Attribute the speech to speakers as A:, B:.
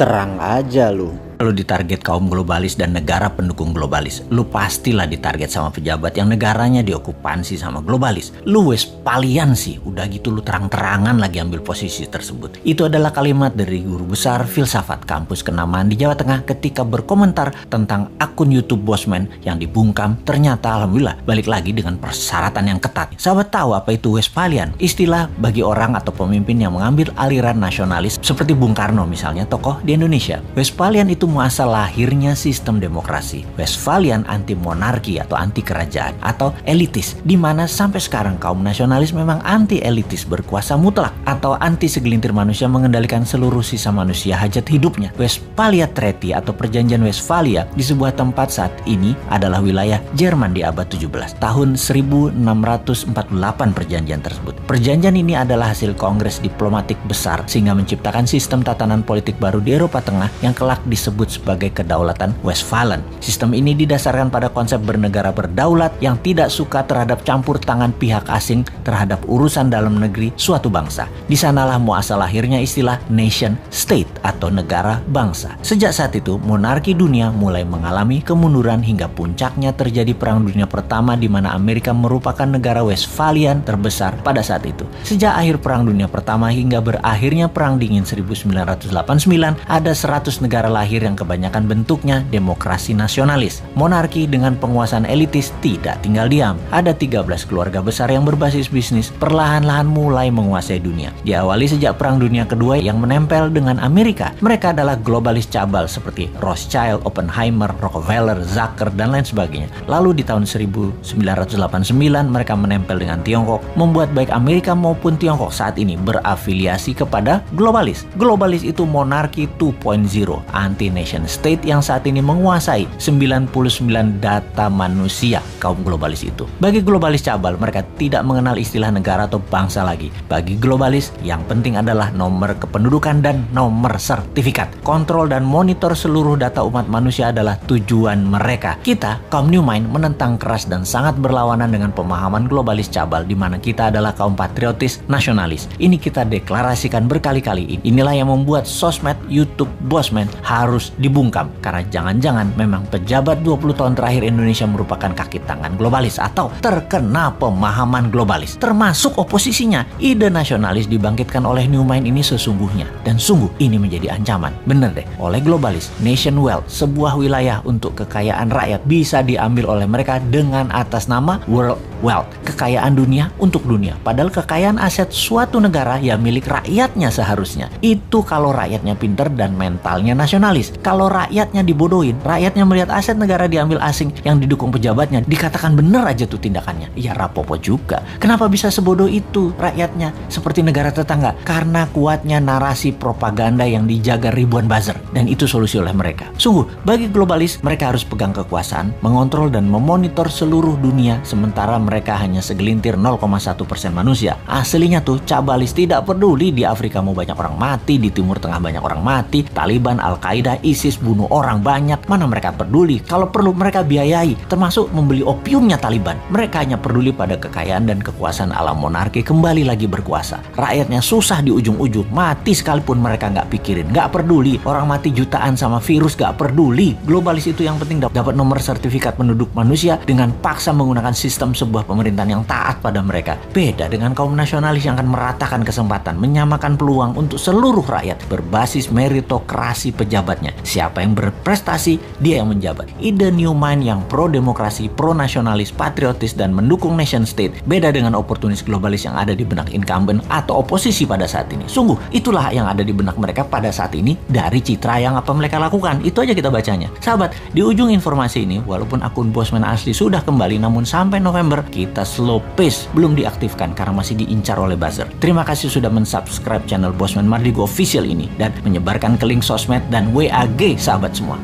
A: Terang aja lu. Kalau ditarget kaum globalis dan negara pendukung globalis, lu pastilah ditarget sama pejabat yang negaranya diokupansi sama globalis. Lu Westphalian sih, udah gitu lu terang-terangan lagi ambil posisi tersebut. Itu adalah kalimat dari guru besar filsafat kampus kenamaan di Jawa Tengah ketika berkomentar tentang akun YouTube Bosman yang dibungkam. Ternyata alhamdulillah balik lagi dengan persyaratan yang ketat. Sahabat tahu apa itu Westphalian? Istilah bagi orang atau pemimpin yang mengambil aliran nasionalis seperti Bung Karno misalnya, tokoh di Indonesia. Westphalian itu muasal lahirnya sistem demokrasi. Westphalian anti monarki atau anti kerajaan atau elitis, di mana sampai sekarang kaum nasionalis memang anti elitis berkuasa mutlak atau anti segelintir manusia mengendalikan seluruh sisa manusia hajat hidupnya. Westphalia Treaty atau Perjanjian Westphalia di sebuah tempat saat ini adalah wilayah Jerman di abad 17. Tahun 1648 perjanjian tersebut. Perjanjian ini adalah hasil kongres diplomatik besar sehingga menciptakan sistem tatanan politik baru di Eropa Tengah yang kelak disebut sebagai kedaulatan Westphalen. Sistem ini didasarkan pada konsep bernegara berdaulat yang tidak suka terhadap campur tangan pihak asing terhadap urusan dalam negeri suatu bangsa. Di sanalah muasal lahirnya istilah nation state atau negara bangsa. Sejak saat itu, monarki dunia mulai mengalami kemunduran hingga puncaknya terjadi Perang Dunia Pertama di mana Amerika merupakan negara Westphalian terbesar pada saat itu. Sejak akhir Perang Dunia Pertama hingga berakhirnya Perang Dingin 1989, ada 100 negara lahir yang kebanyakan bentuknya demokrasi nasionalis. Monarki dengan penguasaan elitis tidak tinggal diam. Ada 13 keluarga besar yang berbasis bisnis perlahan-lahan mulai menguasai dunia. Diawali sejak Perang Dunia Kedua yang menempel dengan Amerika. Mereka adalah globalis cabal seperti Rothschild, Oppenheimer, Rockefeller, Zucker, dan lain sebagainya. Lalu di tahun 1989 mereka menempel dengan Tiongkok, membuat baik Amerika maupun Tiongkok saat ini berafiliasi kepada globalis. Globalis itu monarki 2.0, anti nation state yang saat ini menguasai 99 data manusia kaum globalis itu. Bagi globalis cabal, mereka tidak mengenal istilah negara atau bangsa lagi. Bagi globalis, yang penting adalah nomor kependudukan dan nomor sertifikat. Kontrol dan monitor seluruh data umat manusia adalah tujuan mereka. Kita, kaum New Mind, menentang keras dan sangat berlawanan dengan pemahaman globalis cabal di mana kita adalah kaum patriotis nasionalis. Ini kita deklarasikan berkali-kali. Inilah yang membuat sosmed YouTube Bosman harus dibungkam karena jangan-jangan memang pejabat 20 tahun terakhir Indonesia merupakan kaki tangan globalis atau terkena pemahaman globalis termasuk oposisinya. Ide nasionalis dibangkitkan oleh New Mind ini sesungguhnya dan sungguh ini menjadi ancaman. Bener deh, oleh globalis, nation wealth, sebuah wilayah untuk kekayaan rakyat bisa diambil oleh mereka dengan atas nama world wealth, kekayaan dunia untuk dunia. Padahal kekayaan aset suatu negara ya milik rakyatnya seharusnya. Itu kalau rakyatnya pinter dan mentalnya nasionalis. Kalau rakyatnya dibodohin, rakyatnya melihat aset negara diambil asing yang didukung pejabatnya, dikatakan bener aja tuh tindakannya. Ya rapopo juga. Kenapa bisa sebodoh itu rakyatnya seperti negara tetangga? Karena kuatnya narasi propaganda yang dijaga ribuan buzzer. Dan itu solusi oleh mereka. Sungguh, bagi globalis, mereka harus pegang kekuasaan, mengontrol dan memonitor seluruh dunia, sementara mereka hanya segelintir 0,1% manusia. Aslinya tuh cabalis tidak peduli di Afrika mau banyak orang mati, di Timur Tengah banyak orang mati, Taliban, Al-Qaeda, ISIS bunuh orang banyak. Mana mereka peduli? Kalau perlu mereka biayai, termasuk membeli opiumnya Taliban. Mereka hanya peduli pada kekayaan dan kekuasaan alam monarki kembali lagi berkuasa. Rakyatnya susah di ujung-ujung, mati sekalipun mereka nggak pikirin, nggak peduli. Orang mati jutaan sama virus nggak peduli. Globalis itu yang penting dapat nomor sertifikat penduduk manusia dengan paksa menggunakan sistem sebuah pemerintahan yang taat pada mereka. Beda dengan kaum nasionalis yang akan meratakan kesempatan, menyamakan peluang untuk seluruh rakyat berbasis meritokrasi pejabatnya. Siapa yang berprestasi, dia yang menjabat. Ide New Mind yang pro-demokrasi, pro-nasionalis, patriotis, dan mendukung nation state beda dengan oportunis globalis yang ada di benak incumbent atau oposisi pada saat ini. Sungguh, itulah yang ada di benak mereka pada saat ini dari citra yang apa mereka lakukan. Itu aja kita bacanya. Sahabat, di ujung informasi ini, walaupun akun Bosman asli sudah kembali, namun sampai November kita slow pace belum diaktifkan karena masih diincar oleh buzzer. Terima kasih sudah mensubscribe channel Bosman Mardigo Official ini dan menyebarkan ke link sosmed dan WAG sahabat semua.